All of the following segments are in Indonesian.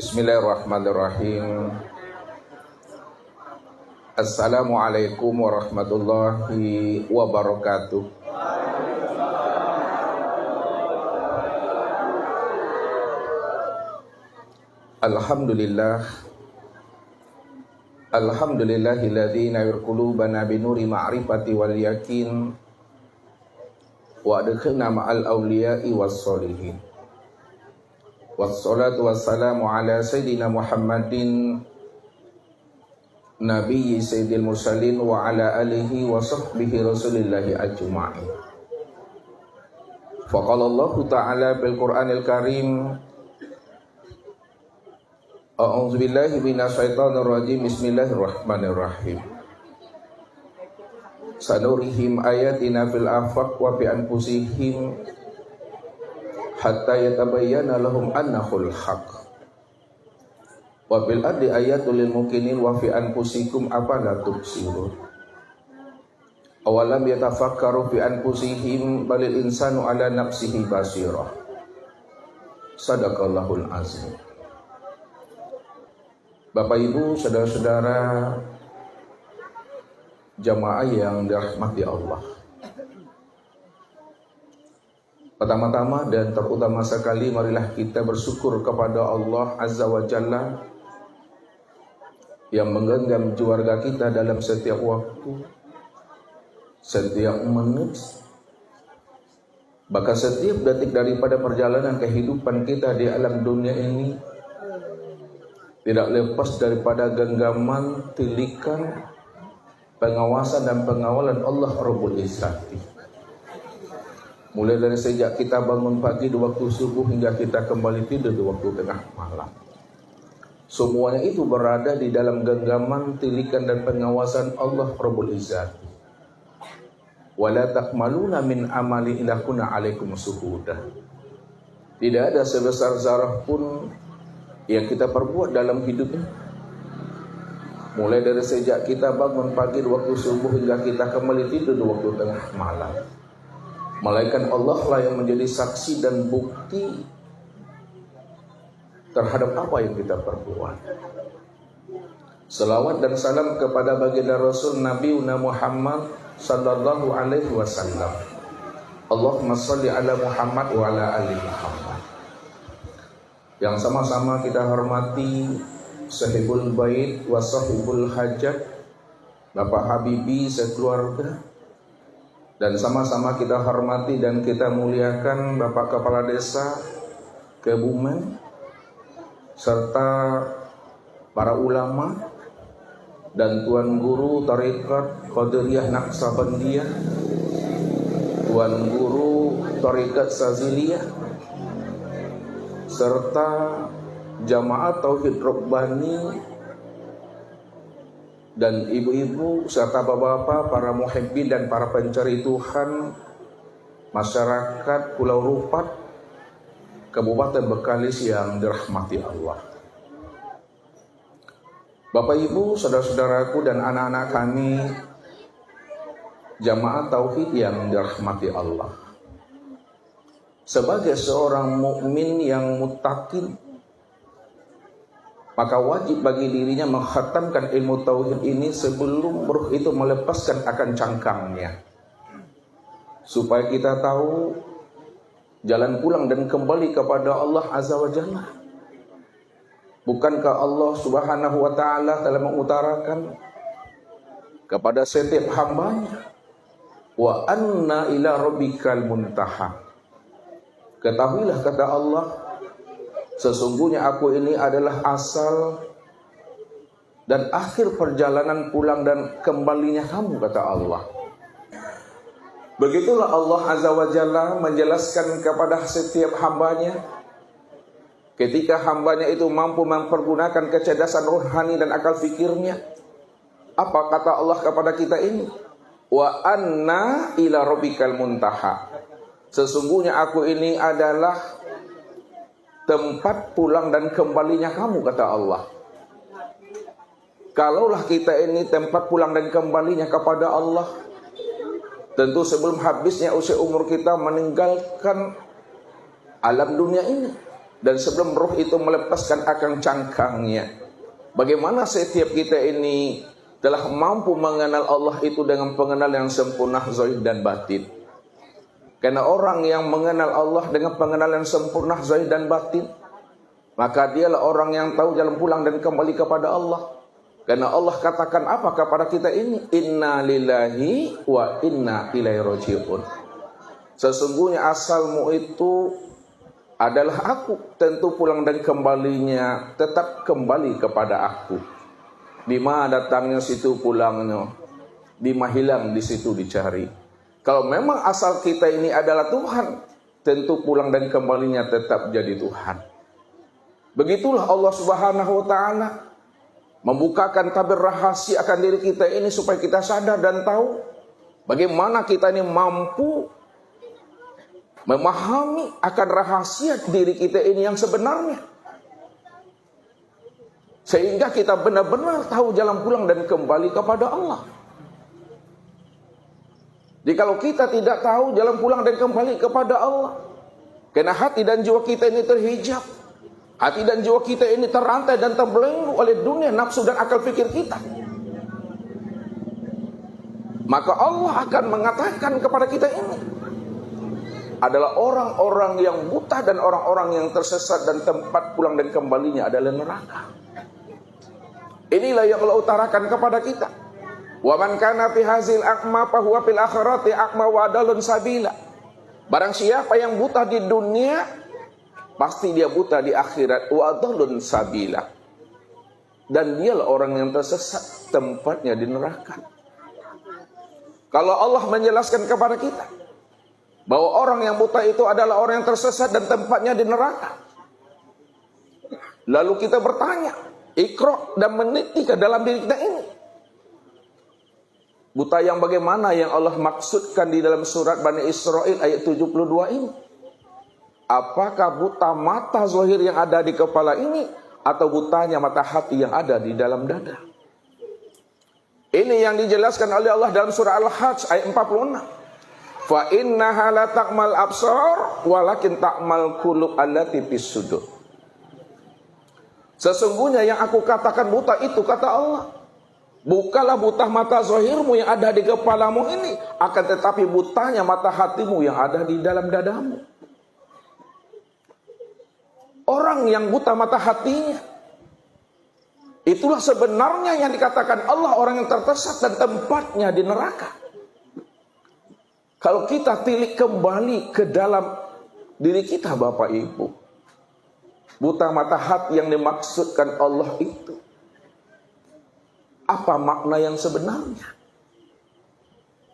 Bismillahirrahmanirrahim. Assalamualaikum warahmatullahi wabarakatuh. Alhamdulillah. Alhamdulillahilladzi nawwir qulubana binuri ma'rifati wal yakin wa adkhilna ma'al awliya'i was solihin. Wassalatu wassalamu ala sayyidina Muhammadin nabiyyi sayyidil mursalin wa ala alihi wa sahbihi rasulillahi ajma'in. Faqala Allah ta'ala bil Qur'anil Karim, a'udzu billahi minasyaitonir rajim, bismillahirrahmanirrahim. Sanurihim ayatina fil afaq wa fi anfusihim hatta yatabayyana lahum annahul haqq. Wa bil ardi ayatul lil mukminin wa fi anfusikum afala tubsirun. Awalam yatafakkaru fi anfusihim balil insanu ala nafsihi basirah. Sadaqallahul azim. Bapak Ibu, saudara-saudara jamaah yang dirahmati Allah. Pertama-tama dan terutama sekali, marilah kita bersyukur kepada Allah Azza wa Jalla yang menggenggam keluarga kita dalam setiap waktu, setiap menit, bahkan setiap detik daripada perjalanan kehidupan kita di alam dunia ini, tidak lepas daripada genggaman, tilikan, pengawasan dan pengawalan Allah Rabbul Izzati. Mulai dari sejak kita bangun pagi di waktu subuh hingga kita kembali tidur di waktu tengah malam. Semuanya itu berada di dalam genggaman, tilikan dan pengawasan Allah Rabbul Izzati. Wala takmaluna min amali illa kunna alaikum suhuda. Tidak ada sebesar zarah pun yang kita perbuat dalam hidup ini. Mulai dari sejak kita bangun pagi di waktu subuh hingga kita kembali tidur di waktu tengah malam. Malaikat Allah lah yang menjadi saksi dan bukti terhadap apa yang kita perbuat. Selawat dan salam kepada baginda Rasul Nabi Muhammad sallallahu alaihi wasallam. Allahumma shalli ala Muhammad wa ala ali Muhammad. Yang sama-sama kita hormati sahibul bait wa sahibul hajat, Bapak Habibi sekeluarga. Dan sama-sama kita hormati dan kita muliakan Bapak Kepala Desa Kebumen, serta para ulama dan Tuan Guru Tarekat Qadiriyah Naqsabandiyah, Tuan Guru Tarekat Saziliyah, serta Jamaah Tauhid Rabbani dan ibu-ibu serta bapak-bapak, para muhibbin dan para pencari Tuhan masyarakat Pulau Rupat, Kabupaten Bekalis yang dirahmati Allah. Bapak Ibu, saudara-saudaraku dan anak-anak kami jamaah tauhid yang dirahmati Allah. Sebagai seorang mukmin yang muttaqin, maka wajib bagi dirinya menghatamkan ilmu tauhid ini sebelum ruh itu melepaskan akan cangkangnya, supaya kita tahu jalan pulang dan kembali kepada Allah Azza wa Jalla. Bukankah Allah Subhanahu wa ta'ala telah mengutarakan kepada setiap hambanya, wa anna ila rabbikal muntaha. Ketahuilah, kata Allah, sesungguhnya aku ini adalah asal dan akhir perjalanan pulang dan kembalinya kamu, kata Allah. Begitulah Allah Azza wa Jalla menjelaskan kepada setiap hambanya. Ketika hambanya itu mampu mempergunakan kecerdasan rohani dan akal fikirnya, apa kata Allah kepada kita ini? Wa anna ila rabbikal muntaha. Sesungguhnya aku ini adalah tempat pulang dan kembalinya kamu, kata Allah. Kalaulah kita ini tempat pulang dan kembalinya kepada Allah, tentu sebelum habisnya usia umur kita meninggalkan alam dunia ini, dan sebelum roh itu melepaskan akang cangkangnya. Bagaimana setiap kita ini telah mampu mengenal Allah itu dengan pengenalan yang sempurna zahir dan batin. Karena orang yang mengenal Allah dengan pengenalan sempurna zahir dan batin, maka dialah orang yang tahu jalan pulang dan kembali kepada Allah. Karena Allah katakan apa kepada kita ini? Inna lillahi wa inna ilaihi raji'un. Sesungguhnya asalmu itu adalah aku, tentu pulang dan kembalinya tetap kembali kepada aku. Di mana datangnya situ pulangnya, di mana hilang di situ dicari. Kalau memang asal kita ini adalah Tuhan, tentu pulang dan kembalinya tetap jadi Tuhan. Begitulah Allah Subhanahu wa taala membukakan tabir rahasia akan diri kita ini supaya kita sadar dan tahu bagaimana kita ini mampu memahami akan rahasia diri kita ini yang sebenarnya. Sehingga kita benar-benar tahu jalan pulang dan kembali kepada Allah. Jadi kalau kita tidak tahu jalan pulang dan kembali kepada Allah, karena hati dan jiwa kita ini terhijab, hati dan jiwa kita ini terrantai dan terbelenggu oleh dunia, nafsu dan akal fikir kita, maka Allah akan mengatakan kepada kita ini adalah orang-orang yang buta dan orang-orang yang tersesat dan tempat pulang dan kembalinya adalah neraka. Inilah yang Allah utarakan kepada kita. Wa man kana fi hazil aqma fa huwa fil akhirati aqma wa adallun sabila. Barang siapa yang buta di dunia, pasti dia buta di akhirat, wa adallun sabila. Dan dialah orang yang tersesat, tempatnya di neraka. Kalau Allah menjelaskan kepada kita bahwa orang yang buta itu adalah orang yang tersesat dan tempatnya di neraka, lalu kita bertanya, ikra dan meniti ke dalam diri kita ini, buta yang bagaimana yang Allah maksudkan di dalam surat Bani Israel ayat 72 ini? Apakah buta mata zahir yang ada di kepala ini, atau butanya mata hati yang ada di dalam dada? Ini yang dijelaskan oleh Allah dalam surah Al-Hajj ayat 46. Fa innaha la ta'mal absar walakin ta'mal qulub allati fis sudur. Sesungguhnya yang aku katakan buta itu, kata Allah, bukanlah buta mata zahirmu yang ada di kepalamu ini, akan tetapi butanya mata hatimu yang ada di dalam dadamu. Orang yang buta mata hatinya, itulah sebenarnya yang dikatakan Allah orang yang tersesat dan tempatnya di neraka. Kalau kita tilik kembali ke dalam diri kita, Bapak Ibu, buta mata hati yang dimaksudkan Allah itu, apa makna yang sebenarnya?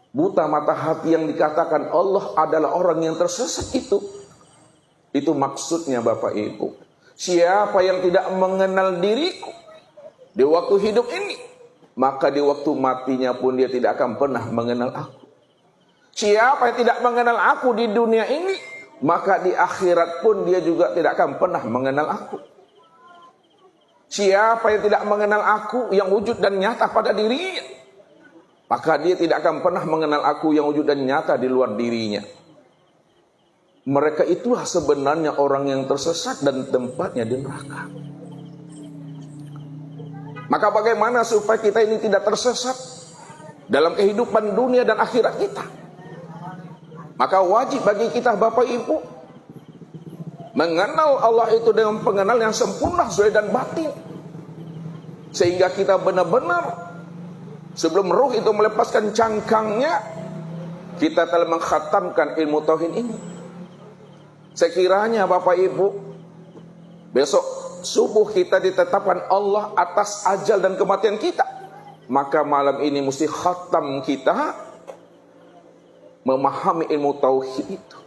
Buta mata hati yang dikatakan Allah adalah orang yang tersesat itu maksudnya, Bapak Ibu, siapa yang tidak mengenal diriku di waktu hidup ini, maka di waktu matinya pun dia tidak akan pernah mengenal aku. Siapa yang tidak mengenal aku di dunia ini, maka di akhirat pun dia juga tidak akan pernah mengenal aku. Siapa yang tidak mengenal aku yang wujud dan nyata pada dirinya, maka dia tidak akan pernah mengenal aku yang wujud dan nyata di luar dirinya. Mereka itulah sebenarnya orang yang tersesat dan tempatnya di neraka. Maka bagaimana supaya kita ini tidak tersesat dalam kehidupan dunia dan akhirat kita? Maka wajib bagi kita, Bapak Ibu, mengenal Allah itu dengan pengenalan yang sempurna zahir dan batin, sehingga kita benar-benar sebelum ruh itu melepaskan cangkangnya, kita telah mengkhatamkan ilmu tauhid ini. Sekiranya Bapak Ibu besok subuh kita ditetapkan Allah atas ajal dan kematian kita, maka malam ini mesti khatam kita memahami ilmu tauhid itu.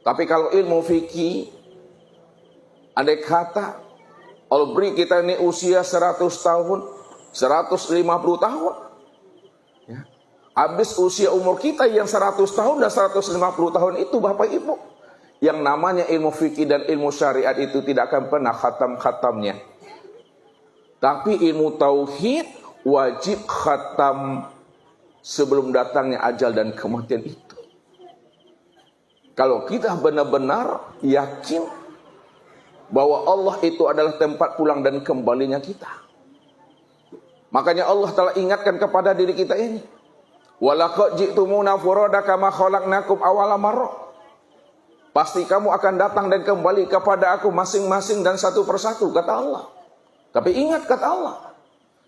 Tapi kalau ilmu fikih, andai kata Allah beri kita ini usia 100 tahun, 150 tahun, ya, habis usia umur kita yang 100 tahun dan 150 tahun itu, Bapak Ibu, yang namanya ilmu fikih dan ilmu syariat itu tidak akan pernah khatam-khatamnya. Tapi ilmu tauhid wajib khatam sebelum datangnya ajal dan kematian itu. Kalau kita benar-benar yakin bahwa Allah itu adalah tempat pulang dan kembalinya kita. Makanya Allah telah ingatkan kepada diri kita ini. Walaqad ji'tumuna furada kama khalaqnakum awwala marrah. Pasti kamu akan datang dan kembali kepada aku masing-masing dan satu persatu, kata Allah. Tapi ingat kata Allah,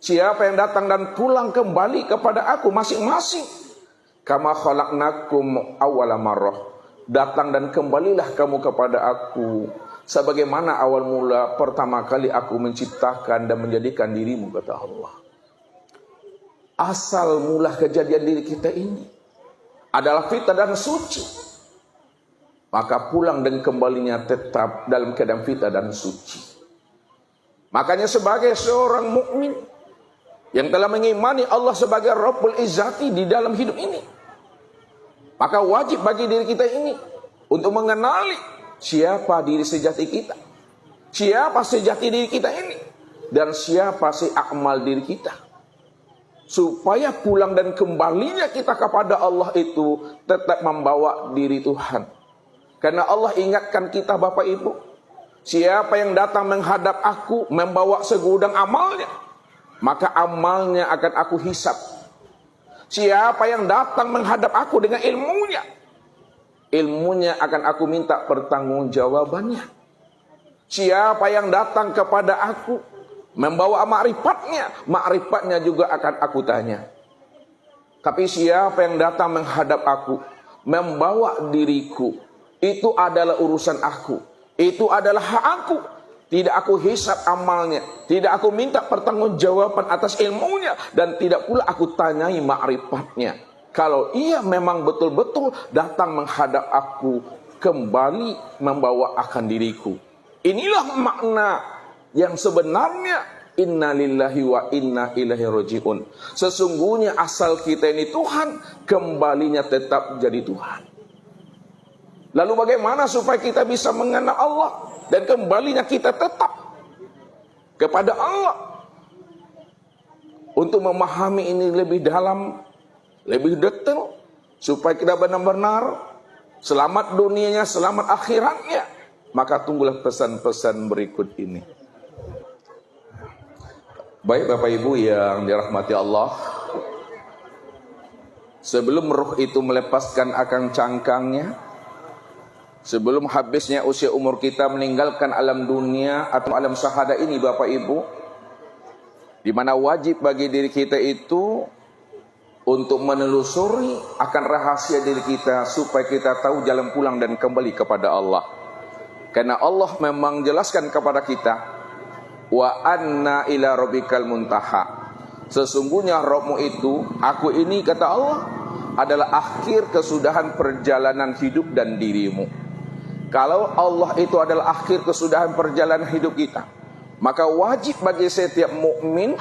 siapa yang datang dan pulang kembali kepada aku masing-masing, kama khalaqnakum awwala marrah. Datang dan kembalilah kamu kepada aku sebagaimana awal mula pertama kali aku menciptakan dan menjadikan dirimu, kata Allah. Asal mula kejadian diri kita ini adalah fitrah dan suci, maka pulang dan kembalinya tetap dalam keadaan fitrah dan suci. Makanya sebagai seorang mukmin yang telah mengimani Allah sebagai Rabbul Izzati di dalam hidup ini, maka wajib bagi diri kita ini untuk mengenali siapa diri sejati kita, siapa sejati diri kita ini, dan siapa si akmal diri kita, supaya pulang dan kembalinya kita kepada Allah itu tetap membawa diri Tuhan. Karena Allah ingatkan kita, Bapak Ibu, siapa yang datang menghadap aku membawa segudang amalnya, maka amalnya akan aku hisab. Siapa yang datang menghadap aku dengan ilmunya, ilmunya akan aku minta pertanggungjawabannya. Siapa yang datang kepada aku membawa ma'rifatnya, ma'rifatnya juga akan aku tanya. Tapi siapa yang datang menghadap aku membawa diriku, itu adalah urusan aku, itu adalah hak aku. Tidak aku hisab amalnya, tidak aku minta pertanggungjawaban atas ilmunya, dan tidak pula aku tanyai ma'rifatnya. Kalau ia memang betul-betul datang menghadap aku, kembali membawa akan diriku. Inilah makna yang sebenarnya inna lillahi wa inna ilaihi raji'un. Sesungguhnya asal kita ini Tuhan, kembalinya tetap jadi Tuhan. Lalu bagaimana supaya kita bisa mengenal Allah dan kembalinya kita tetap kepada Allah? Untuk memahami ini lebih dalam, lebih detail, supaya kita benar-benar selamat dunianya, selamat akhiratnya, maka tunggulah pesan-pesan berikut ini. Baik Bapak Ibu yang dirahmati Allah, sebelum ruh itu melepaskan akang cangkangnya, sebelum habisnya usia umur kita meninggalkan alam dunia atau alam syahada ini, Bapak Ibu, di mana wajib bagi diri kita itu untuk menelusuri akan rahasia diri kita supaya kita tahu jalan pulang dan kembali kepada Allah. Karena Allah memang jelaskan kepada kita, wa anna ila rabbikal muntaha. Sesungguhnya Rabbmu itu, aku ini, kata Allah, adalah akhir kesudahan perjalanan hidup dan dirimu. Kalau Allah itu adalah akhir kesudahan perjalanan hidup kita, maka wajib bagi setiap mukmin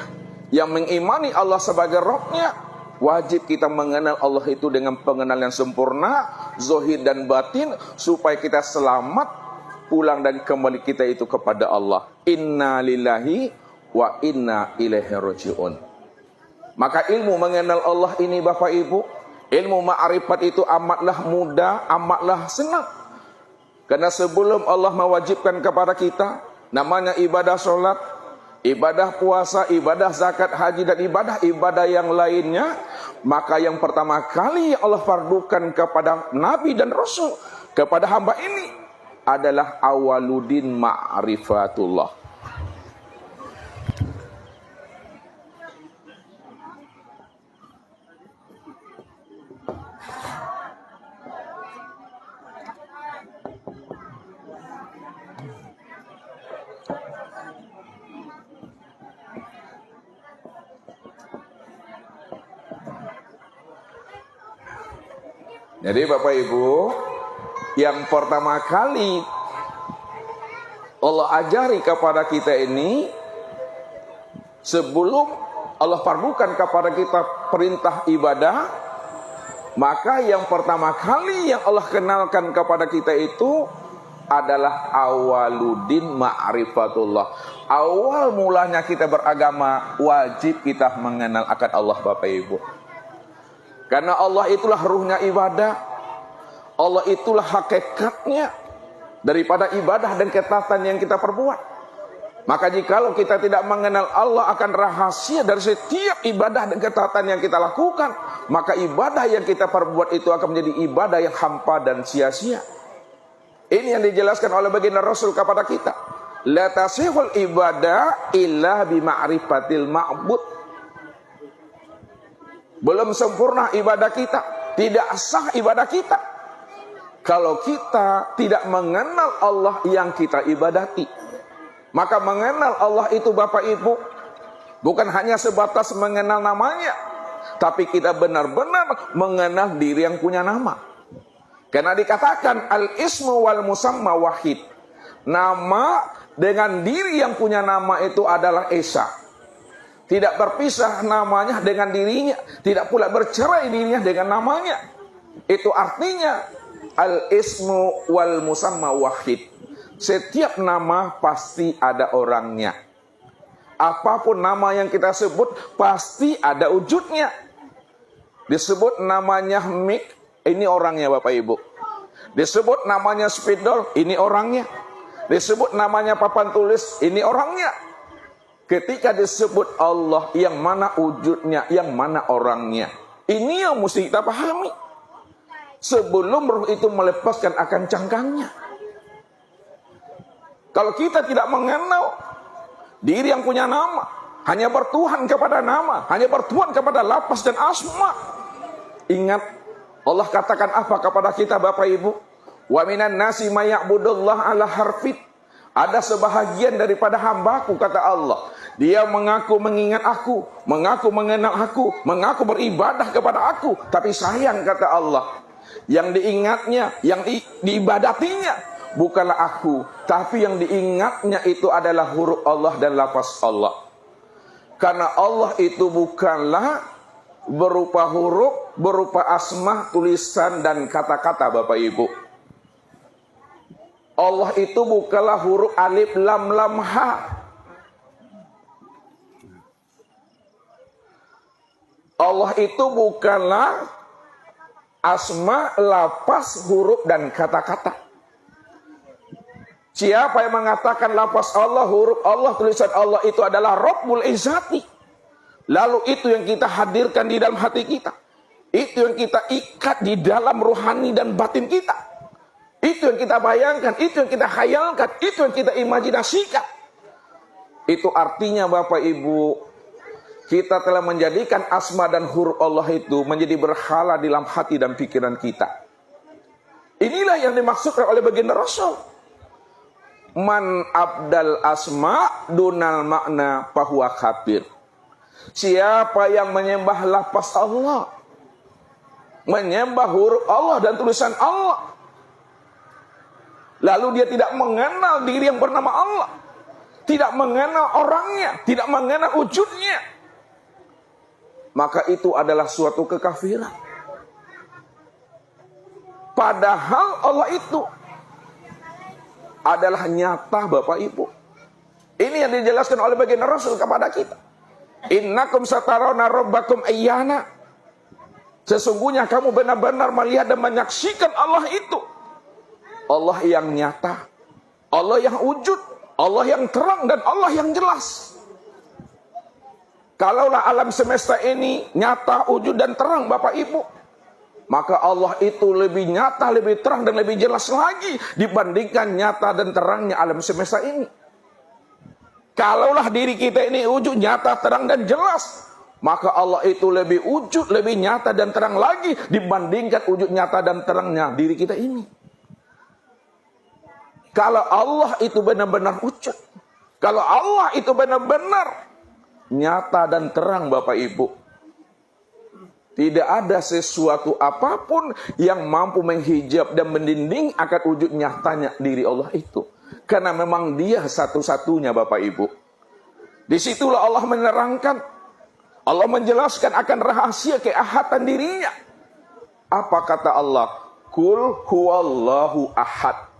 yang mengimani Allah sebagai Rabbnya, wajib kita mengenal Allah itu dengan pengenalan yang sempurna, zahir dan batin, supaya kita selamat pulang dan kembali kita itu kepada Allah. Inna lillahi wa inna ilaihi raji'un. Maka ilmu mengenal Allah ini, Bapak Ibu, ilmu ma'rifat itu amatlah mudah, amatlah senang. Karena sebelum Allah mewajibkan kepada kita namanya ibadah sholat, ibadah puasa, ibadah zakat, haji, dan ibadah yang lainnya, maka yang pertama kali Allah fardukan kepada Nabi dan Rasul, kepada hamba ini, adalah awaludin ma'rifatullah. Jadi Bapak Ibu, yang pertama kali Allah ajari kepada kita ini, sebelum Allah fardukan kepada kita perintah ibadah, maka yang pertama kali yang Allah kenalkan kepada kita itu adalah awaludin ma'rifatullah. Awal mulanya kita beragama, wajib kita mengenal akan Allah, Bapak Ibu. Karena Allah itulah ruhnya ibadah, Allah itulah hakikatnya, daripada ibadah dan ketaatan yang kita perbuat. Maka jikalau kita tidak mengenal Allah akan rahasia dari setiap ibadah dan ketaatan yang kita lakukan, maka ibadah yang kita perbuat itu akan menjadi ibadah yang hampa dan sia-sia. Ini yang dijelaskan oleh baginda Rasul kepada kita. La tasihul ibadah illa bima'rifatil ma'bud. Belum sempurna ibadah kita, tidak sah ibadah kita kalau kita tidak mengenal Allah yang kita ibadati. Maka mengenal Allah itu Bapak Ibu bukan hanya sebatas mengenal namanya, tapi kita benar-benar mengenal diri yang punya nama. Karena dikatakan al-ismu wal musamma wahid. Nama dengan diri yang punya nama itu adalah esa. Tidak berpisah namanya dengan dirinya, tidak pula bercerai dirinya dengan namanya. Itu artinya al-ismu wal musamma wahid. Setiap nama pasti ada orangnya. Apapun nama yang kita sebut pasti ada wujudnya. Disebut namanya Mik, ini orangnya Bapak Ibu. Disebut namanya spidol, ini orangnya. Disebut namanya papan tulis, ini orangnya. Ketika disebut Allah, yang mana wujudnya, yang mana orangnya. Ini yang mesti kita pahami sebelum roh itu melepaskan akan cangkangnya. Kalau kita tidak mengenal diri yang punya nama, hanya bertuhan kepada nama, hanya bertuhan kepada lafaz dan asma. Ingat, Allah katakan apa kepada kita Bapak Ibu? Wa minan nasi may ya'budullah ala harfit. Ada sebahagian daripada hambaku, kata Allah. Dia mengaku mengingat aku, mengaku mengenal aku, mengaku beribadah kepada aku. Tapi sayang, kata Allah, yang diingatnya, yang diibadatinya bukanlah aku, tapi yang diingatnya itu adalah huruf Allah dan lafaz Allah. Karena Allah itu bukanlah berupa huruf, berupa asma, tulisan dan kata-kata Bapak Ibu. Allah itu bukanlah huruf alif lam lam ha. Allah itu bukanlah asma, lafaz, huruf dan kata-kata. Siapa yang mengatakan lafaz Allah, huruf Allah, tulisan Allah itu adalah Rabbul Izzati, lalu itu yang kita hadirkan di dalam hati kita, itu yang kita ikat di dalam rohani dan batin kita, itu yang kita bayangkan, itu yang kita khayalkan, itu yang kita imajinasikan. Itu artinya Bapak Ibu, kita telah menjadikan asma dan huruf Allah itu menjadi berhala di dalam hati dan pikiran kita. Inilah yang dimaksudkan oleh baginda Rasul. Man abdal asma dunal makna fahuwa kafir. Siapa yang menyembah lafaz Allah, menyembah huruf Allah dan tulisan Allah, lalu dia tidak mengenal diri yang bernama Allah, tidak mengenal orangnya, tidak mengenal wujudnya, maka itu adalah suatu kekafiran. Padahal Allah itu adalah nyata Bapak Ibu. Ini yang dijelaskan oleh baginda Rasul kepada kita. Innakum satarawna rabbakum ayyana. Sesungguhnya kamu benar-benar melihat dan menyaksikan Allah itu. Allah yang nyata, Allah yang wujud, Allah yang terang dan Allah yang jelas. Kalaulah alam semesta ini nyata, wujud dan terang Bapak Ibu, maka Allah itu lebih nyata, lebih terang dan lebih jelas lagi dibandingkan nyata dan terangnya alam semesta ini. Kalaulah diri kita ini wujud, nyata, terang dan jelas, maka Allah itu lebih wujud, lebih nyata dan terang lagi dibandingkan wujud nyata dan terangnya diri kita ini. Kalau Allah itu benar-benar wujud, kalau Allah itu benar-benar nyata dan terang Bapak Ibu, tidak ada sesuatu apapun yang mampu menghijab dan mendinding akan wujud nyatanya diri Allah itu. Karena memang dia satu-satunya Bapak Ibu. Disitulah Allah menerangkan, Allah menjelaskan akan rahasia keahatan dirinya. Apa kata Allah? Kul huwallahu ahad.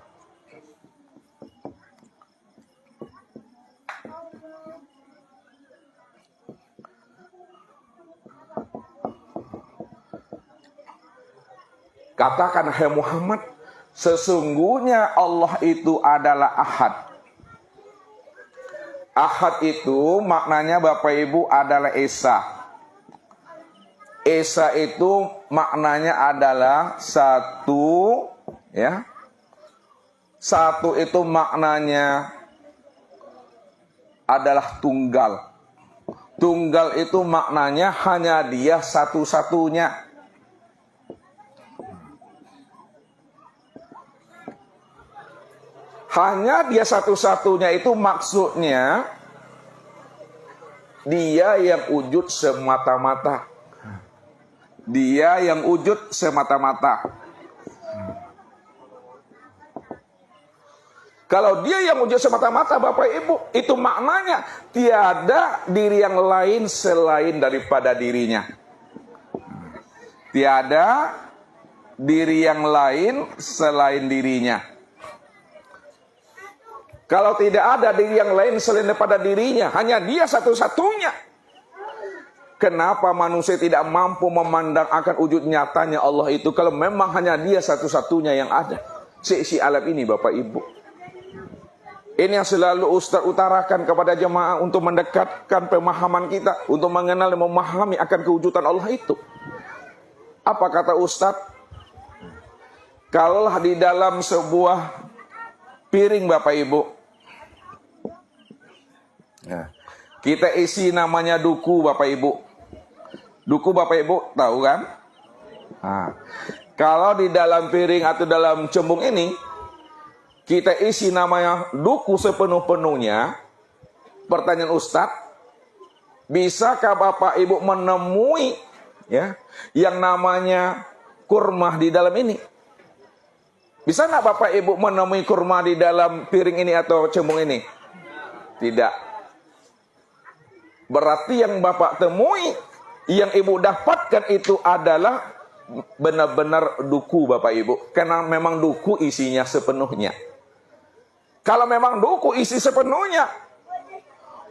Katakan, hai Muhammad, Sesungguhnya Allah itu adalah Ahad. Ahad itu maknanya Bapak Ibu adalah Esa. Esa itu maknanya adalah satu, ya. Satu itu maknanya adalah tunggal. Tunggal itu maknanya hanya Dia satu-satunya. Hanya Dia satu-satunya itu maksudnya Dia yang wujud semata-mata. Dia yang wujud semata-mata. Kalau Dia yang wujud semata-mata Bapak Ibu, itu maknanya tiada diri yang lain selain daripada dirinya. Tiada diri yang lain selain dirinya. Kalau tidak ada diri yang lain selain daripada dirinya, hanya Dia satu-satunya. Kenapa manusia tidak mampu memandang akan wujud nyatanya Allah itu kalau memang hanya Dia satu-satunya yang ada seisi alam ini Bapak Ibu. Ini yang selalu Ustaz utarakan kepada jemaah untuk mendekatkan pemahaman kita, untuk mengenal dan memahami akan kewujudan Allah itu. Apa kata Ustaz? Kalaulah di dalam sebuah piring Bapak Ibu, nah, kita isi namanya duku Bapak Ibu. Duku Bapak Ibu tahu kan? Nah, kalau di dalam piring atau dalam cembung ini kita isi namanya duku sepenuh-penuhnya, pertanyaan Ustadz, bisakah Bapak Ibu menemui ya yang namanya kurma di dalam ini? Bisa nggak Bapak Ibu menemui kurma di dalam piring ini atau cembung ini? Tidak. Berarti yang Bapak temui, yang Ibu dapatkan itu adalah benar-benar duku Bapak Ibu. Karena memang duku isinya sepenuhnya. Kalau memang duku isi sepenuhnya,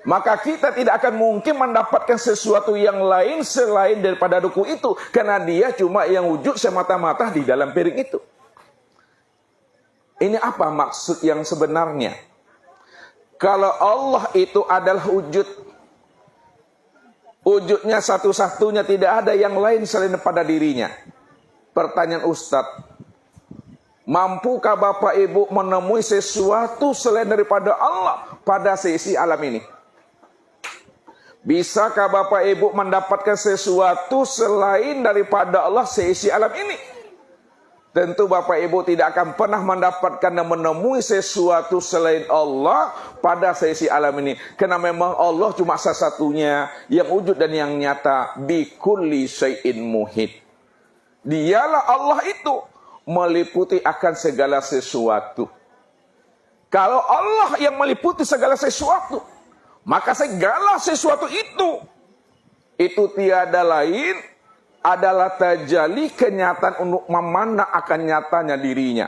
maka kita tidak akan mungkin mendapatkan sesuatu yang lain selain daripada duku itu. Karena Dia cuma yang wujud semata-mata di dalam piring itu. Ini apa maksud yang sebenarnya? Kalau Allah itu adalah wujud, wujudnya satu-satunya, tidak ada yang lain selain pada dirinya. Pertanyaan Ustadz, mampukah Bapak Ibu menemui sesuatu selain daripada Allah pada sisi alam ini? Bisakah Bapak Ibu mendapatkan sesuatu selain daripada Allah sisi alam ini? Tentu Bapak Ibu tidak akan pernah mendapatkan dan menemui sesuatu selain Allah pada sisi alam ini. Karena memang Allah cuma satu-satunya yang wujud dan yang nyata. Bikulli syai'in muhit. Dialah Allah itu meliputi akan segala sesuatu. Kalau Allah yang meliputi segala sesuatu, maka segala sesuatu itu tiada lain adalah tajalli kenyataan untuk memandang akan nyatanya dirinya.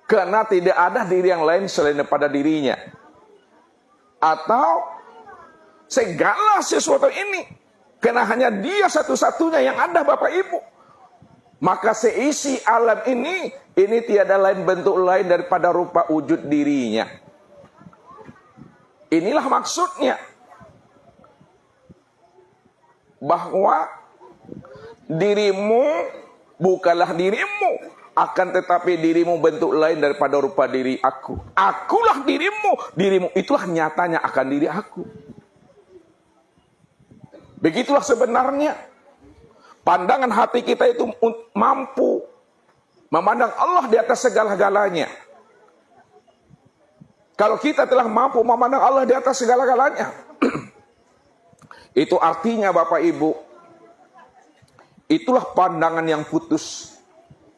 Karena tidak ada diri yang lain selain daripada dirinya. Atau segala sesuatu ini, karena hanya Dia satu-satunya yang ada Bapak Ibu. Maka seisi alam ini tiada lain bentuk lain daripada rupa wujud dirinya. Inilah maksudnya. Bahwa dirimu bukanlah dirimu, akan tetapi dirimu bentuk lain daripada rupa diri aku. Akulah dirimu, dirimu itulah nyatanya akan diri aku. Begitulah sebenarnya pandangan hati kita itu mampu memandang Allah di atas segala-galanya. Kalau kita telah mampu memandang Allah di atas segala-galanya, itu artinya Bapak Ibu, itulah pandangan yang putus.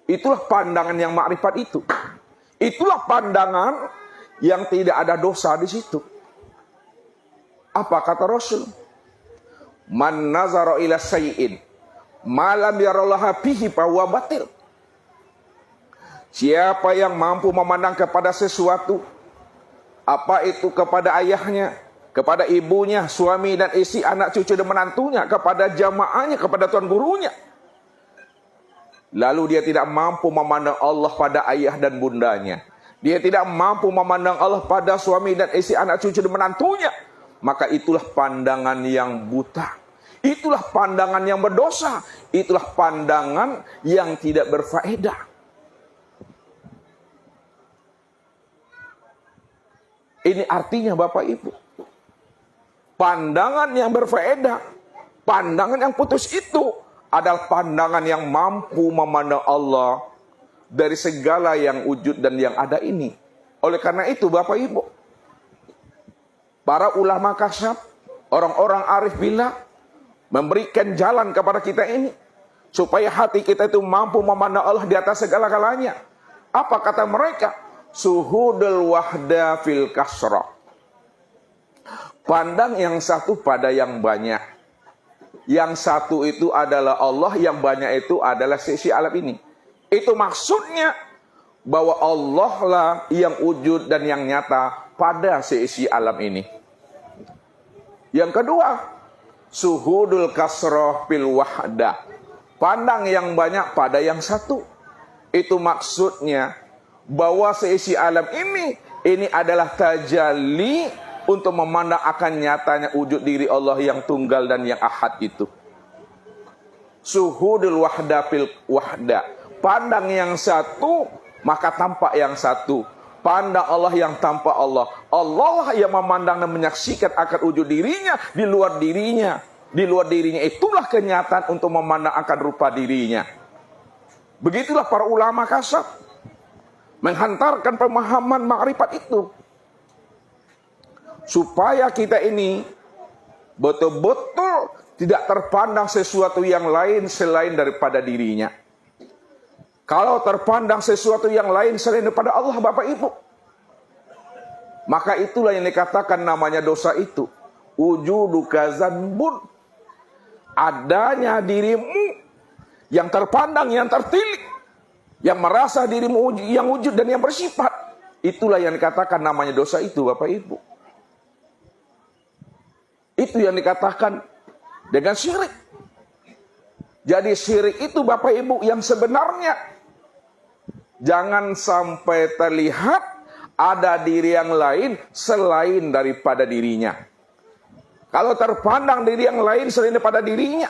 Itulah pandangan yang makrifat itu. Itulah pandangan yang tidak ada dosa di situ. Apa kata Rasul? Man nazara ila syai'in ma lam yarallaha fihi fa huwa batil. Siapa yang mampu memandang kepada sesuatu, apa itu kepada ayahnya, kepada ibunya, suami dan istri, anak cucu dan menantunya, kepada jamaahnya, kepada tuan gurunya, Lalu dia tidak mampu memandang Allah pada ayah dan bundanya. Dia tidak mampu memandang Allah pada suami dan istri, anak cucu dan menantunya. Maka itulah pandangan yang buta. Itulah pandangan yang berdosa. Itulah pandangan yang tidak berfaedah. Ini artinya Bapak Ibu. Pandangan yang berfaedah, pandangan yang putus itu adalah pandangan yang mampu memandang Allah dari segala yang wujud dan yang ada ini. Oleh karena itu Bapak Ibu, para ulama kasyaf, orang-orang arif billah memberikan jalan kepada kita ini supaya hati kita itu mampu memandang Allah di atas segala-galanya. Apa kata mereka? Suhudul wahda fil kasrah. Pandang yang satu pada yang banyak. Yang satu itu adalah Allah, yang banyak itu adalah sisi alam ini. Itu maksudnya bahwa Allah lah yang wujud dan yang nyata pada sisi alam ini. Yang kedua, suhudul kasrah fil wahda. Pandang yang banyak pada yang satu. Itu maksudnya bahwa seisi alam ini adalah tajalli untuk memandang akan nyatanya wujud diri Allah yang tunggal dan yang ahad itu. Suhudul wahda fil wahda. Pandang yang satu, maka tampak yang satu. Pandang Allah yang tampak Allah. Allah yang memandang dan menyaksikan akan wujud dirinya di luar dirinya. Di luar dirinya itulah kenyataan untuk memandang akan rupa dirinya. Begitulah para ulama kasyaf menghantarkan pemahaman makrifat itu. Supaya kita ini betul-betul tidak terpandang sesuatu yang lain selain daripada dirinya. Kalau terpandang sesuatu yang lain selain daripada Allah Bapak Ibu, maka itulah yang dikatakan namanya dosa itu. Wujuduka zanbun. Adanya dirimu yang terpandang, yang tertilik, yang merasa dirimu yang wujud dan yang bersifat. Itulah yang dikatakan namanya dosa itu Bapak Ibu. Itu yang dikatakan dengan syirik. Jadi syirik itu Bapak Ibu yang sebenarnya jangan sampai terlihat ada diri yang lain selain daripada dirinya. Kalau terpandang diri yang lain selain daripada dirinya,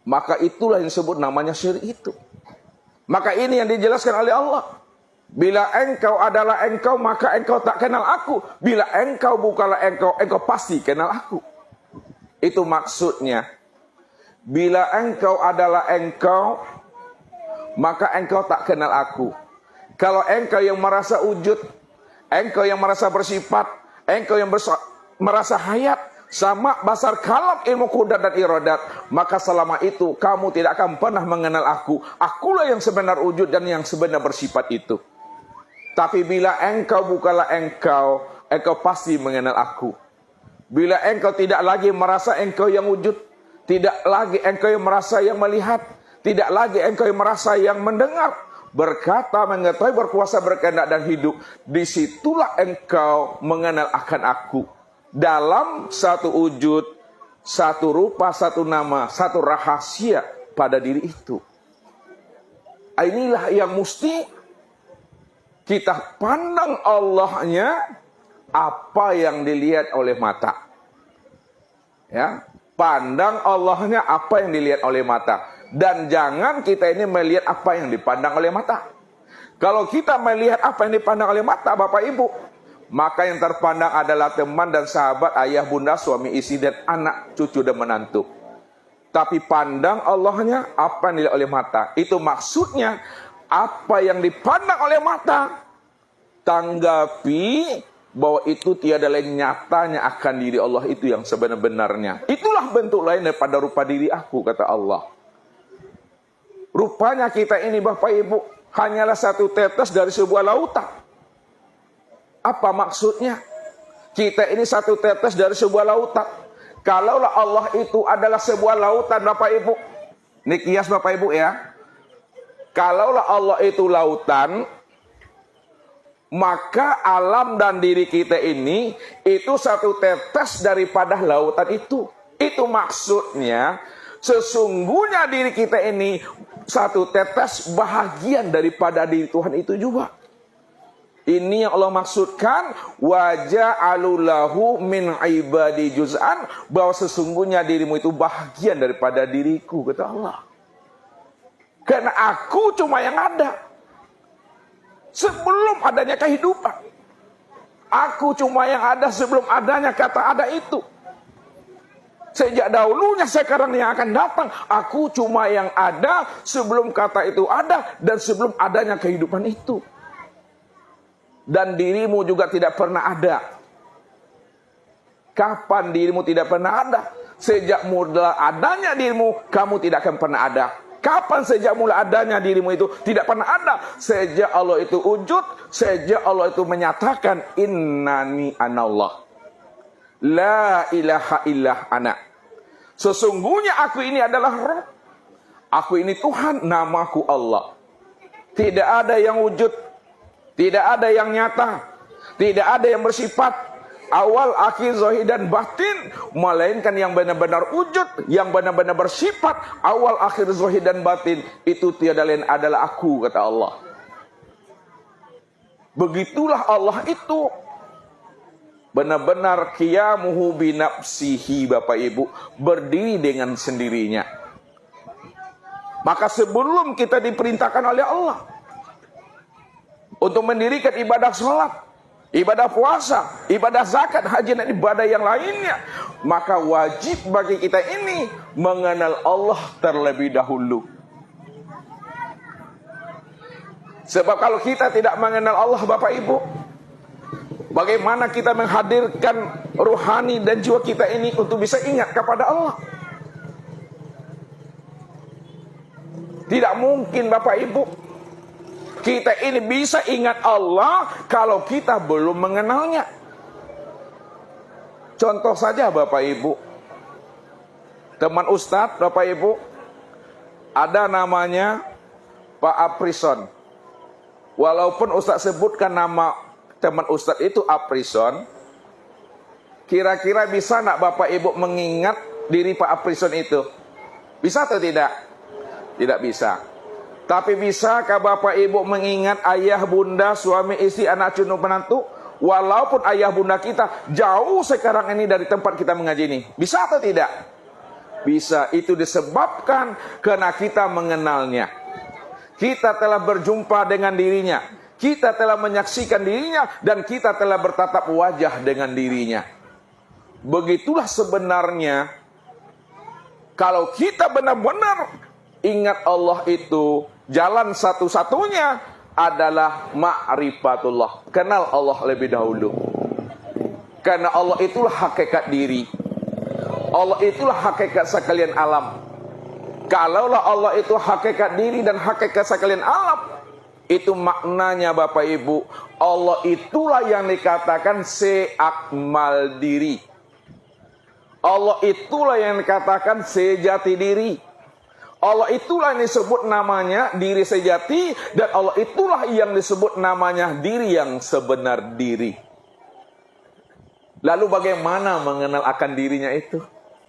maka itulah yang disebut namanya syirik itu. Maka ini yang dijelaskan oleh Allah. Bila engkau adalah engkau, maka engkau tak kenal aku. Bila engkau bukanlah engkau, engkau pasti kenal aku. Itu maksudnya. Bila engkau adalah engkau, maka engkau tak kenal aku. Kalau engkau yang merasa wujud, engkau yang merasa bersifat, engkau yang merasa hayat, sama basar kalam ilmu qudrat dan iradat, maka selama itu kamu tidak akan pernah mengenal aku. Akulah yang sebenar wujud dan yang sebenar bersifat itu. Tapi bila engkau bukanlah engkau, engkau pasti mengenal aku. Bila engkau tidak lagi merasa engkau yang wujud, tidak lagi engkau yang merasa yang melihat, tidak lagi engkau yang merasa yang mendengar, berkata, mengetahui, berkuasa, berkehendak dan hidup, disitulah engkau mengenal akan aku. Dalam satu wujud, satu rupa, satu nama, satu rahasia pada diri itu. Inilah yang mesti kita pandang Allahnya, apa yang dilihat oleh mata. Ya, pandang Allahnya apa yang dilihat oleh mata. Dan jangan kita ini melihat apa yang dipandang oleh mata. Kalau kita melihat apa yang dipandang oleh mata Bapak Ibu, maka yang terpandang adalah teman dan sahabat, ayah, bunda, suami, istri, dan anak, cucu, dan menantu. Tapi pandang Allahnya apa yang dilihat oleh mata. Itu maksudnya apa yang dipandang oleh mata, tanggapi bahwa itu tiada lain nyatanya akan diri Allah itu yang sebenar-benarnya. Itulah bentuk lain daripada rupa diri aku, kata Allah. Rupanya kita ini Bapak Ibu hanyalah satu tetes dari sebuah lautan. Apa maksudnya? Kita ini satu tetes dari sebuah lautan. Kalaulah Allah itu adalah sebuah lautan Bapak Ibu. Ini kias Bapak Ibu ya. Kalaulah Allah itu lautan, maka alam dan diri kita ini itu satu tetes daripada lautan itu. Itu maksudnya sesungguhnya diri kita ini satu tetes bahagian daripada diri Tuhan itu juga. Ini yang Allah maksudkan, waja'alulahu min ibadi juz'an, bahwa sesungguhnya dirimu itu bahagian daripada diriku, kata Allah. Karena aku cuma yang ada sebelum adanya kehidupan. Aku cuma yang ada sebelum adanya kata ada itu. Sejak dahulunya, sekarang yang akan datang. Aku cuma yang ada sebelum kata itu ada dan sebelum adanya kehidupan itu. Dan dirimu juga tidak pernah ada. Kapan dirimu tidak pernah ada? Sejak mula adanya dirimu, kamu tidak akan pernah ada. Kapan sejak mula adanya dirimu itu tidak pernah ada? Sejak Allah itu wujud, sejak Allah itu menyatakan, innani anallah, la ilaha illah ana. Sesungguhnya aku ini adalah Rabb. Aku ini Tuhan, namaku Allah. Tidak ada yang wujud, tidak ada yang nyata, tidak ada yang bersifat awal, akhir, zahir dan batin, melainkan yang benar-benar wujud, yang benar-benar bersifat awal, akhir, zahir dan batin, itu tiada lain adalah aku, kata Allah. Begitulah Allah itu benar-benar qiyamuhu binafsihi, Bapak Ibu, berdiri dengan sendirinya. Maka sebelum kita diperintahkan oleh Allah untuk mendirikan ibadah sholat, ibadah puasa, ibadah zakat, haji dan ibadah yang lainnya, maka wajib bagi kita ini mengenal Allah terlebih dahulu. Sebab kalau kita tidak mengenal Allah, Bapak Ibu, bagaimana kita menghadirkan rohani dan jiwa kita ini untuk bisa ingat kepada Allah? Tidak mungkin, Bapak Ibu, kita ini bisa ingat Allah kalau kita belum mengenalnya. Contoh saja, Bapak Ibu, teman Ustadz, Bapak Ibu, ada namanya Pak Aprison. Walaupun Ustadz sebutkan nama teman Ustadz itu Aprison, kira-kira bisa nak Bapak Ibu mengingat diri Pak Aprison itu? Bisa atau tidak? Tidak bisa. Tapi bisakah Bapak Ibu mengingat ayah, bunda, suami, istri, anak, cucu, menantu? Walaupun ayah bunda kita jauh sekarang ini dari tempat kita mengaji ini. Bisa atau tidak? Bisa. Itu disebabkan karena kita mengenalnya. Kita telah berjumpa dengan dirinya. Kita telah menyaksikan dirinya. Dan kita telah bertatap wajah dengan dirinya. Begitulah sebenarnya, kalau kita benar-benar ingat Allah itu, jalan satu-satunya adalah ma'rifatullah. Kenal Allah lebih dahulu. Karena Allah itulah hakikat diri. Allah itulah hakikat sekalian alam. Kalaulah Allah itu hakikat diri dan hakikat sekalian alam, itu maknanya, Bapak Ibu, Allah itulah yang dikatakan seakmal diri. Allah itulah yang dikatakan sejati diri. Allah itulah yang disebut namanya diri sejati, dan Allah itulah yang disebut namanya diri yang sebenar diri. Lalu bagaimana mengenal akan dirinya itu?